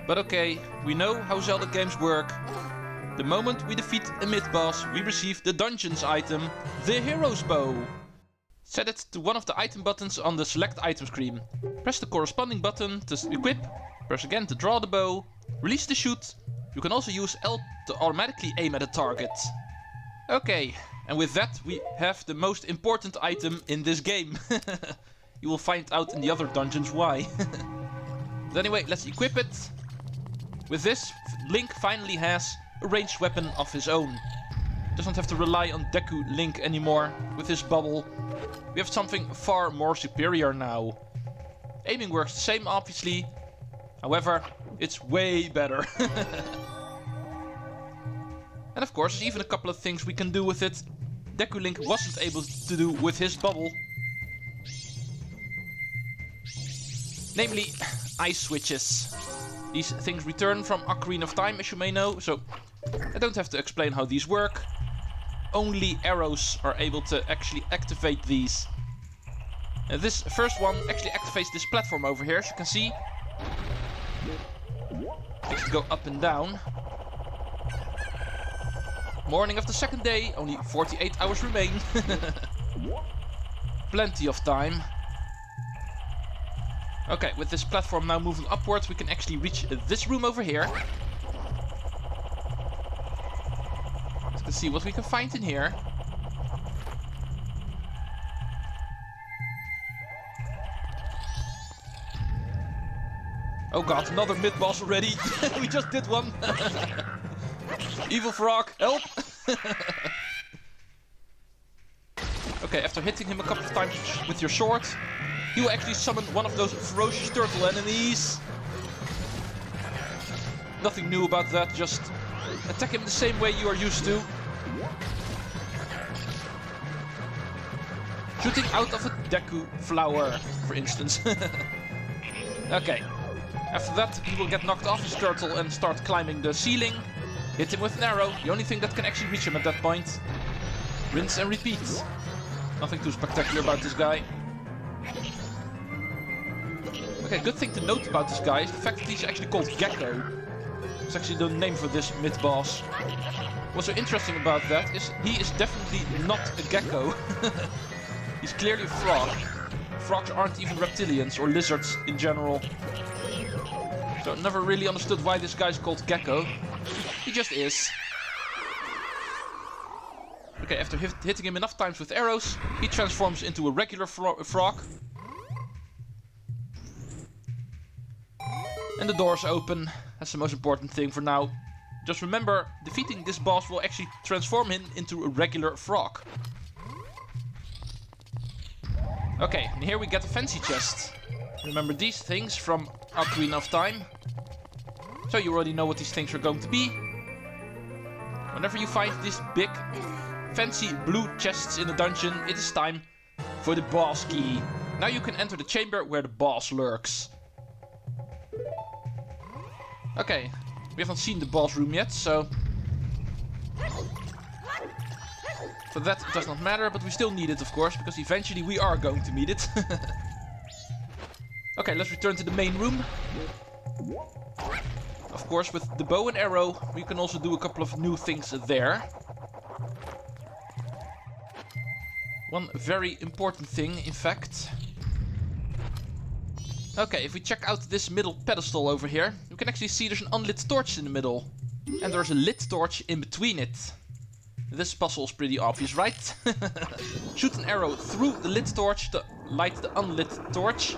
But okay, we know how Zelda games work. The moment we defeat a mid-boss, we receive the dungeons item, the Hero's Bow. Set it to one of the item buttons on the select item screen. Press the corresponding button to equip, press again to draw the bow, release the shoot. You can also use L to automatically aim at a target. Okay, and with that we have the most important item in this game. You will find out in the other dungeons why. But anyway, let's equip it. With this, Link finally has a ranged weapon of his own. Doesn't have to rely on Deku Link anymore with his bubble. We have something far more superior now. Aiming works the same, obviously. However, it's way better. And of course, there's even a couple of things we can do with it Deku Link wasn't able to do with his bubble. Namely, ice switches. These things return from Ocarina of Time, as you may know, so I don't have to explain how these work. Only arrows are able to actually activate these. This first one actually activates this platform over here, as you can see. Makes it go up and down. Morning of the second day, only 48 hours remain. Plenty of time. Okay, with this platform now moving upwards, we can actually reach this room over here. Let's see what we can find in here. Oh god, another mid-boss already. We just did one. Evil frog, help! Okay, after hitting him a couple of times with your sword, he will actually summon one of those ferocious turtle enemies. Nothing new about that, just attack him the same way you are used to. Shooting out of a Deku flower, for instance. Okay. After that, he will get knocked off his turtle and start climbing the ceiling. Hit him with an arrow, the only thing that can actually reach him at that point. Rinse and repeat. Nothing too spectacular about this guy. Okay, good thing to note about this guy is the fact that he's actually called Gecko. It's actually the name for this mid-boss. What's so interesting about that is he is definitely not a gecko. He's clearly a frog. Frogs aren't even reptilians or lizards in general. So I never really understood why this guy's called Gecko. He just is. Okay, after hitting him enough times with arrows, he transforms into a regular frog. And the doors open. That's the most important thing for now. Just remember, defeating this boss will actually transform him into a regular frog. Okay, and here we get a fancy chest. Remember these things from Ocarina of Time. So you already know what these things are going to be. Whenever you find these big, fancy blue chests in a dungeon, it is time for the boss key. Now you can enter the chamber where the boss lurks. Okay, we haven't seen the boss room yet, so for that it does not matter, but we still need it, of course, because eventually we are going to need it. Okay, let's return to the main room. Of course, with the bow and arrow, we can also do a couple of new things there. One very important thing, in fact. Okay, if we check out this middle pedestal over here, you can actually see there's an unlit torch in the middle. And there's a lit torch in between it. This puzzle is pretty obvious, right? Shoot an arrow through the lit torch to light the unlit torch.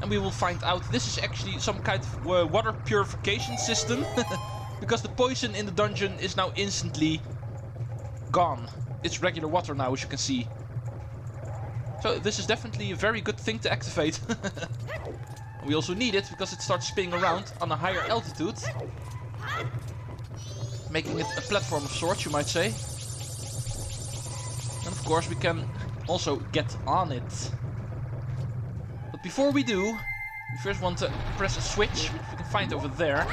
And we will find out this is actually some kind of water purification system. Because the poison in the dungeon is now instantly gone. It's regular water now, as you can see. So this is definitely a very good thing to activate. We also need it because it starts spinning around on a higher altitude. Making it a platform of sorts, you might say. And of course we can also get on it. But before we do, we first want to press a switch, which we can find over there.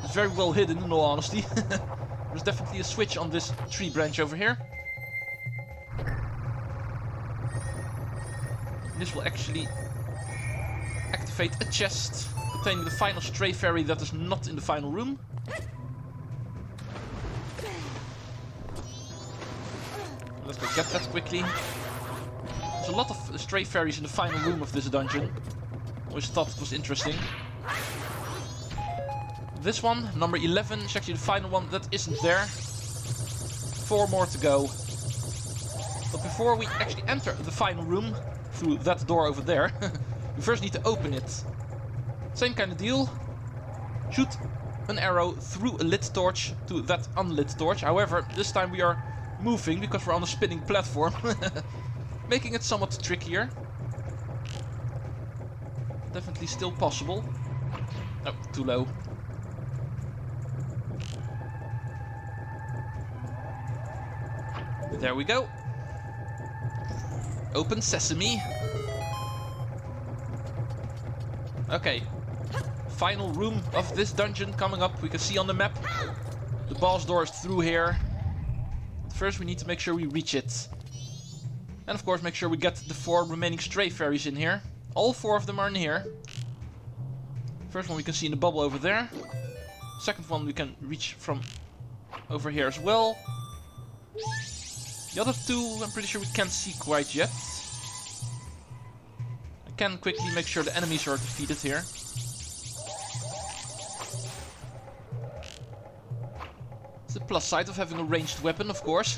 It's very well hidden, in all honesty. There's definitely a switch on this tree branch over here. This will actually activate a chest, a containing the final stray fairy that is not in the final room. Let's go get that quickly. There's a lot of stray fairies in the final room of this dungeon. Always thought it was interesting. This one, number 11, is actually the final one that isn't there. 4 more to go. But before we actually enter the final room, through that door over there, we first need to open it. Same kind of deal. Shoot an arrow through a lit torch to that unlit torch. However, this time we are moving because we're on a spinning platform. Making it somewhat trickier. Definitely still possible. Oh, too low. There we go. Open sesame. Okay. Final room of this dungeon coming up. We can see on the map. The boss door is through here. First we need to make sure we reach it. And of course make sure we get the 4 remaining stray fairies in here. All 4 of them are in here. First one we can see in the bubble over there. Second one we can reach from over here as well. The other 2 I'm pretty sure we can't see quite yet. I can quickly make sure the enemies are defeated here. It's the plus side of having a ranged weapon, of course.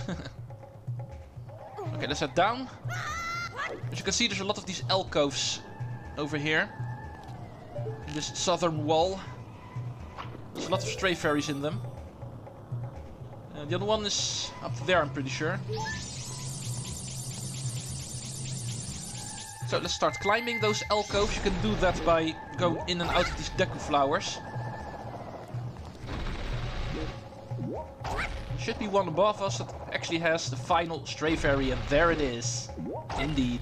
Okay, let's head down. As you can see, there's a lot of these alcoves over here. In this southern wall. There's a lot of stray fairies in them. The other one is up there, I'm pretty sure. So let's start climbing those alcoves. You can do that by going in and out of these Deku flowers. Should be one above us that actually has the final stray fairy, and there it is. Indeed.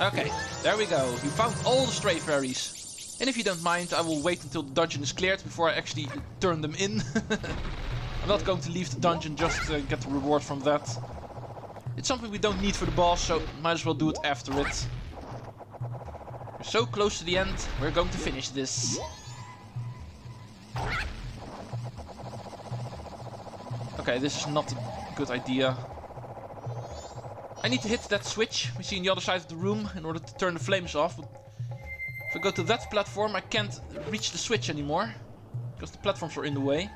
Okay, there we go. We found all the stray fairies. And if you don't mind, I will wait until the dungeon is cleared before I actually turn them in. I'm not going to leave the dungeon just to get the reward from that. It's something we don't need for the boss, so might as well do it after it. We're so close to the end, we're going to finish this. Okay, this is not a good idea. I need to hit that switch we see on the other side of the room in order to turn the flames off. But if I go to that platform, I can't reach the switch anymore. Because the platforms are in the way.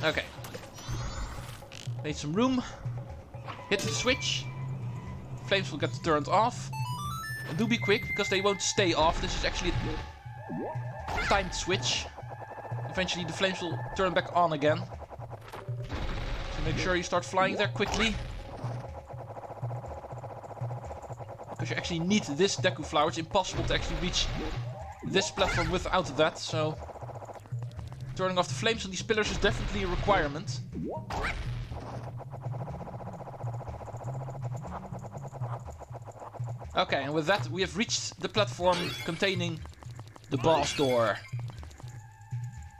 Okay. Made some room. Hit the switch. Flames will get turned off. And do be quick, because they won't stay off. This is actually a timed switch. Eventually the flames will turn back on again. So make sure you start flying there quickly. Because you actually need this Deku flower. It's impossible to actually reach this platform without that. So turning off the flames on these pillars is definitely a requirement. Okay, and with that we have reached the platform containing the boss door.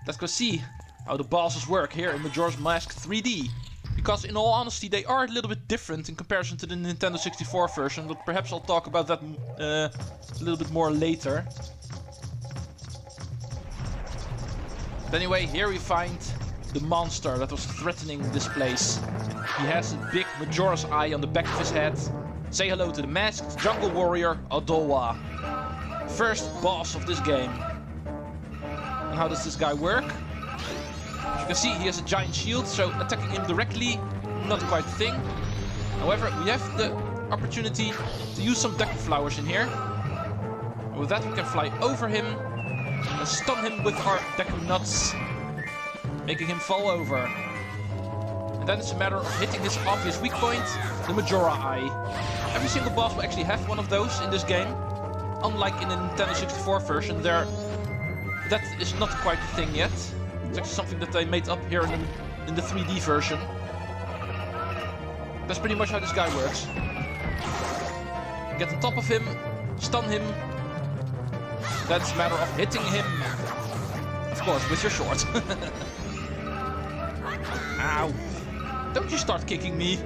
Let's go see how the bosses work here in Majora's Mask 3D. Because in all honesty they are a little bit different in comparison to the Nintendo 64 version, but perhaps I'll talk about that a little bit more later. But anyway, here we find the monster that was threatening this place. He has a big Majora's eye on the back of his head. Say hello to the masked jungle warrior Odolwa. First boss of this game. And how does this guy work? As you can see, he has a giant shield, so attacking him directly, not quite a thing. However, we have the opportunity to use some Deku flowers in here. And with that we can fly over him and stun him with our Deku nuts, making him fall over. And then it's a matter of hitting his obvious weak point, the Majora eye. Every single boss will actually have one of those in this game. Unlike in the Nintendo 64 version, that is not quite a thing yet. It's actually something that they made up here in the 3D version. That's pretty much how this guy works. Get on top of him, stun him. Then it's a matter of hitting him. Of course, with your sword. Ow. Don't you start kicking me.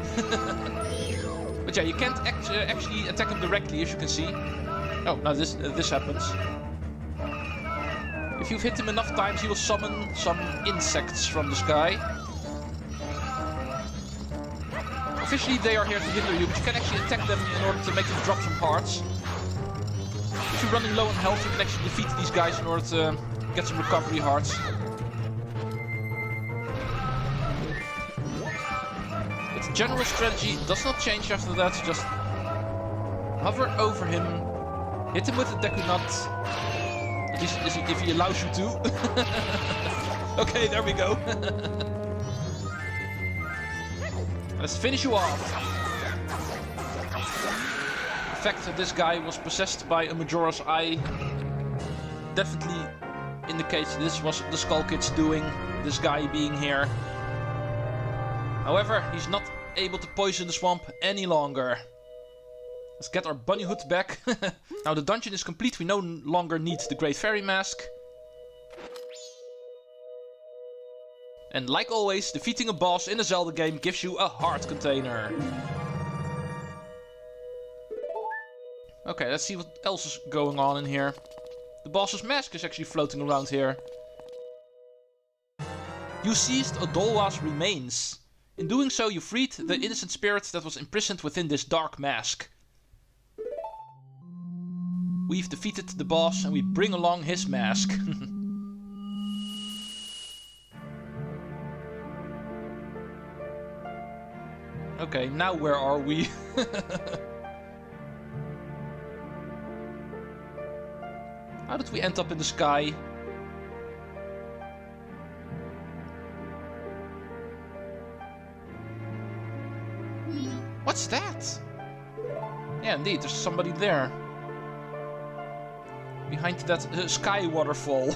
But yeah, you can't actually attack him directly, as you can see. Oh, now this happens. If you've hit him enough times, he will summon some insects from the sky. Officially, they are here to hinder you, but you can actually attack them in order to make them drop some hearts. If you're running low on health, you can actually defeat these guys in order to get some recovery hearts. Its general strategy does not change after that. Just hover over him, hit him with the Deku nut. At least if he allows you to. Okay, there we go. Let's finish you off. The fact that this guy was possessed by a Majora's Eye definitely indicates this was the Skull Kid's doing, this guy being here. However, he's not able to poison the swamp any longer. Let's get our bunny hood back. Now the dungeon is complete, we no longer need the Great Fairy Mask. And like always, defeating a boss in a Zelda game gives you a heart container. Okay, let's see what else is going on in here. The boss's mask is actually floating around here. You seized Odolwa's remains. In doing so, you freed the innocent spirit that was imprisoned within this dark mask. We've defeated the boss and we bring along his mask. Okay, now where are we? How did we end up in the sky? What's that? Yeah, indeed, there's somebody there. Behind that sky waterfall.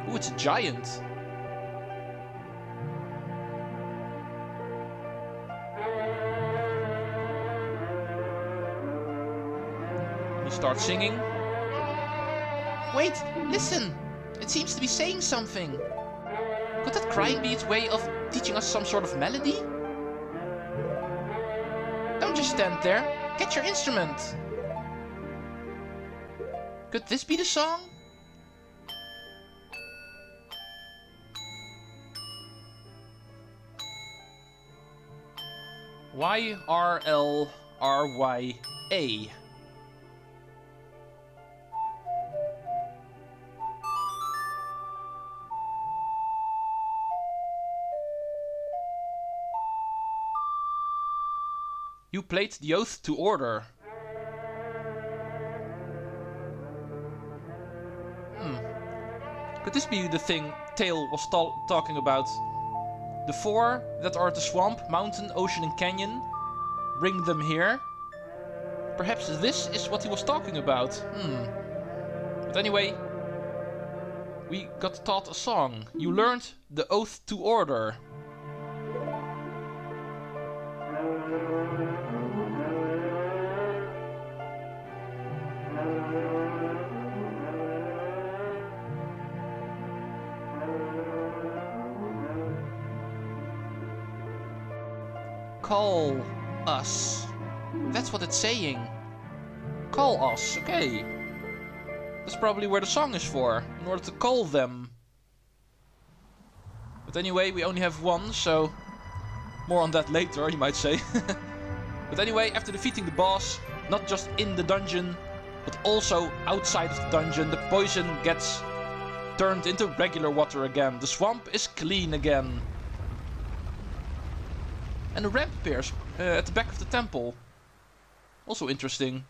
Ooh, it's a giant. He starts singing. Wait, listen! It seems to be saying something. Could that crying be its way of teaching us some sort of melody? Don't just stand there. Get your instrument. Could this be the song? YRLRYA. You played the oath to order. Could this be the thing Tail was talking about? The four that are at the swamp, mountain, ocean and canyon. Bring them here. Perhaps this is what he was talking about. But anyway, we got taught a song. You learned the oath to order. Call us. That's what it's saying. Call us, okay. That's probably where the song is for, in order to call them. But anyway, we only have one, so more on that later, you might say. But anyway, after defeating the boss, not just in the dungeon, but also outside of the dungeon, the poison gets turned into regular water again. The swamp is clean again. And a ramp appears at the back of the temple. Also interesting.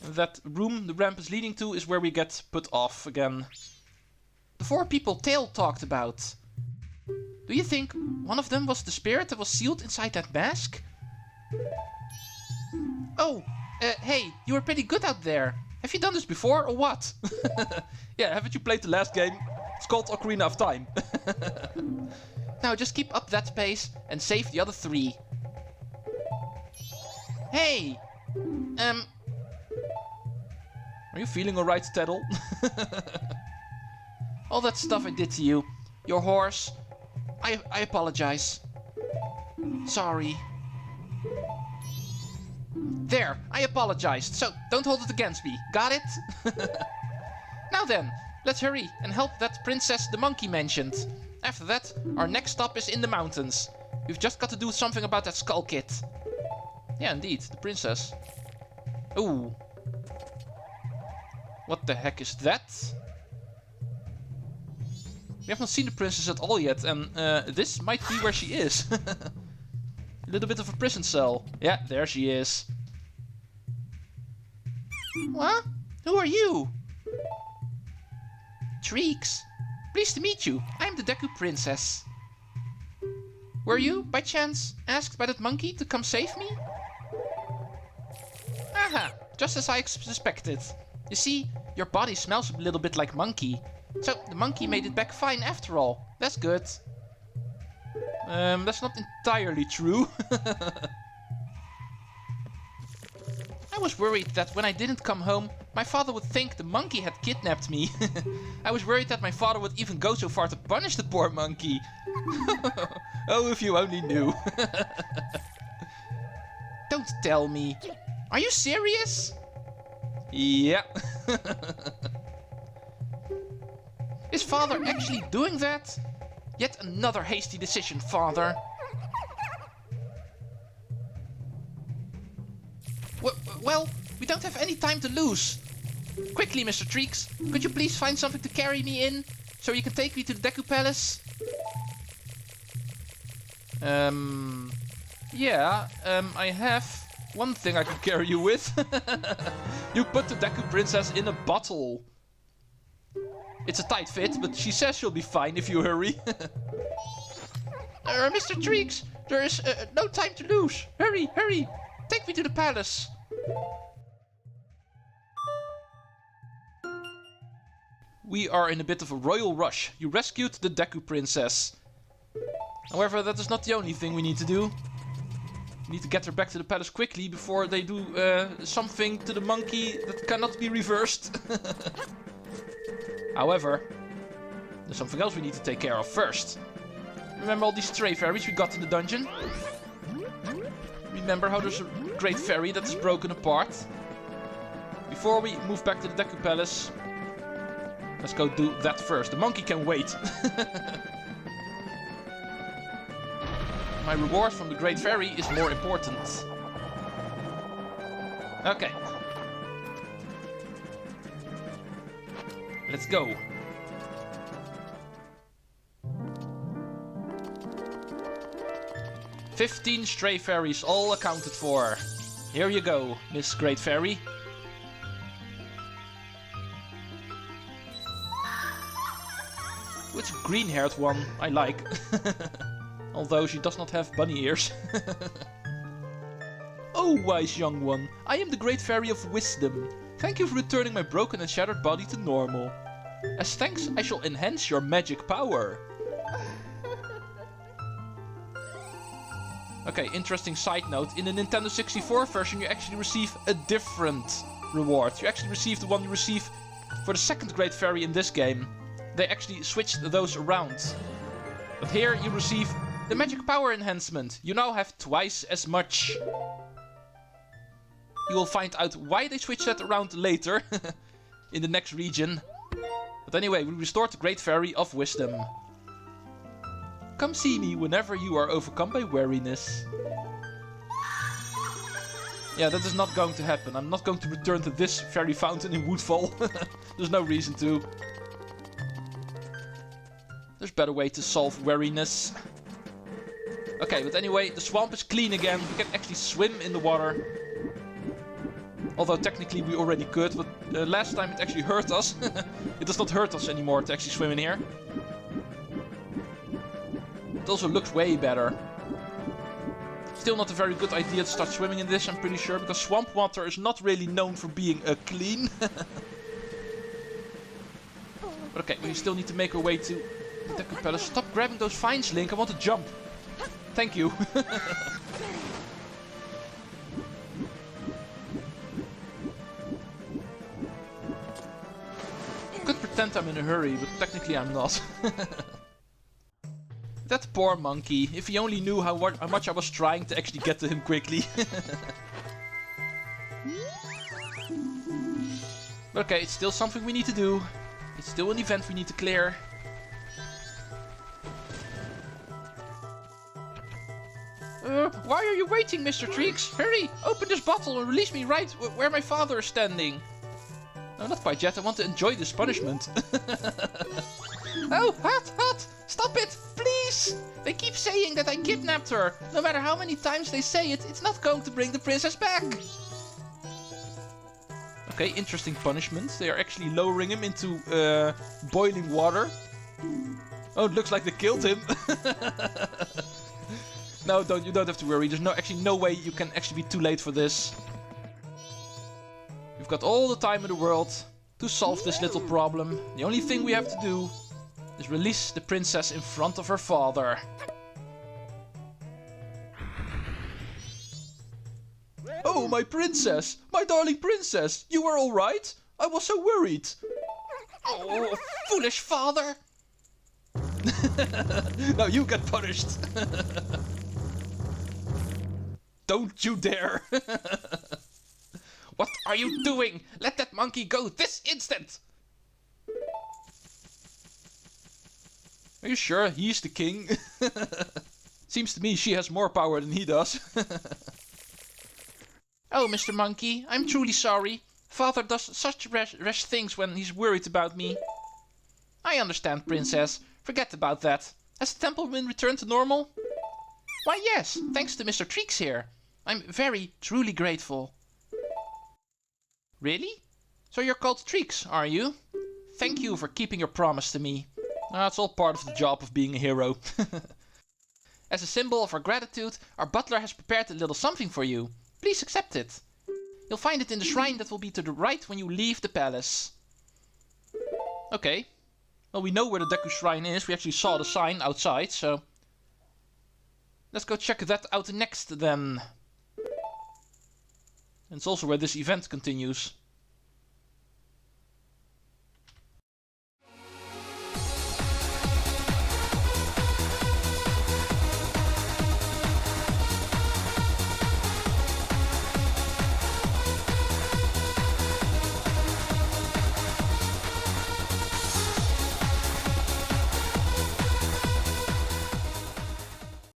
That room the ramp is leading to is where we get put off again. The four people Tail talked about. Do you think one of them was the spirit that was sealed inside that mask? Oh, hey, you were pretty good out there. Have you done this before or what? Yeah, haven't you played the last game? It's called Ocarina of Time. Now just keep up that pace and save the other three. Hey! Are you feeling alright, Teddle? All that stuff I did to you. Your horse. I apologize. Sorry. There, I apologized, so don't hold it against me. Got it? Now then, let's hurry and help that princess the monkey mentioned. After that, our next stop is in the mountains. We've just got to do something about that skull kid. Yeah, indeed, the princess. Ooh. What the heck is that? We have not seen the princess at all yet, and this might be where she is. A little bit of a prison cell. Yeah, there she is. What? Who are you? Treecks. Pleased to meet you. I'm the Deku princess. Were you, by chance, asked by that monkey to come save me? Aha, just as I suspected. You see, your body smells a little bit like monkey. So, the monkey made it back fine after all. That's good. That's not entirely true. I was worried that when I didn't come home, my father would think the monkey had kidnapped me. I was worried that my father would even go so far to punish the poor monkey. Oh, if you only knew. Don't tell me. Are you serious? Yeah. Is father actually doing that? Yet another hasty decision, father. Well, we don't have any time to lose. Quickly, Mr. Treecks, could you please find something to carry me in, so you can take me to the Deku Palace? Yeah, I have one thing I can carry you with. You put the Deku Princess in a bottle. It's a tight fit, but she says she'll be fine if you hurry. Mr. Treecks, there is no time to lose. Hurry, hurry, take me to the palace. We are in a bit of a royal rush. You rescued the Deku Princess. However, that is not the only thing we need to do. We need to get her back to the palace quickly before they do something to the monkey that cannot be reversed. However, there's something else we need to take care of first. Remember all these stray fairies we got in the dungeon? Remember how there's a great fairy that is broken apart? Before we move back to the Deku Palace, let's go do that first. The monkey can wait. My reward from the great fairy is more important. Okay. Let's go. "15 stray fairies, all accounted for. Here you go, Miss Great Fairy." It's a green-haired one, I like. Although she does not have bunny ears. "Oh, wise young one, I am the Great Fairy of Wisdom. Thank you for returning my broken and shattered body to normal. As thanks, I shall enhance your magic power." Okay, interesting side note. In the Nintendo 64 version, you actually receive a different reward. You actually receive the one you receive for the second Great Fairy in this game. They actually switched those around. But here you receive the magic power enhancement. You now have twice as much. You will find out why they switched that around later. In the next region. But anyway, we restored the Great Fairy of Wisdom. Come see me whenever you are overcome by weariness. Yeah, that is not going to happen. I'm not going to return to this fairy fountain in Woodfall. There's no reason to. There's a better way to solve weariness. Okay, but anyway, the swamp is clean again. We can actually swim in the water. Although technically we already could, but last time it actually hurt us. It does not hurt us anymore to actually swim in here. It also looks way better. Still not a very good idea to start swimming in this, I'm pretty sure, because swamp water is not really known for being clean. But okay, we still need to make our way to the Deku Palace. Stop grabbing those vines, Link, I want to jump. Thank you. Could pretend I'm in a hurry, but technically I'm not. That poor monkey. If he only knew how much I was trying to actually get to him quickly. Okay, it's still something we need to do. It's still an event we need to clear. Why are you waiting, Mr. Treecks? Hurry! Open this bottle and release me right where my father is standing. No, not quite yet. I want to enjoy this punishment. Oh, hot! Stop it, please! They keep saying that I kidnapped her. No matter how many times they say it, it's not going to bring the princess back. Okay, interesting punishment. They are actually lowering him into boiling water. Oh, it looks like they killed him. No, you don't have to worry. There's actually no way you can actually be too late for this. We've got all the time in the world to solve this little problem. The only thing we have to do is release the princess in front of her father. Oh, my princess! My darling princess! You were alright? I was so worried. Oh, foolish father! Now you get punished. Don't you dare! What are you doing? Let that monkey go this instant! Are you sure he's the king? Seems to me she has more power than he does. Oh, Mr. Monkey, I'm truly sorry. Father does such rash things when he's worried about me. I understand, Princess. Forget about that. Has the temple been returned to normal? Why, yes, thanks to Mr. Treecks here. I'm truly grateful. Really? So you're called Treecks, are you? Thank you for keeping your promise to me. It's all part of the job of being a hero. As a symbol of our gratitude, our butler has prepared a little something for you. Please accept it. You'll find it in the shrine that will be to the right when you leave the palace. Okay. Well, we know where the Deku shrine is. We actually saw the sign outside, so... let's go check that out next, then. And it's also where this event continues.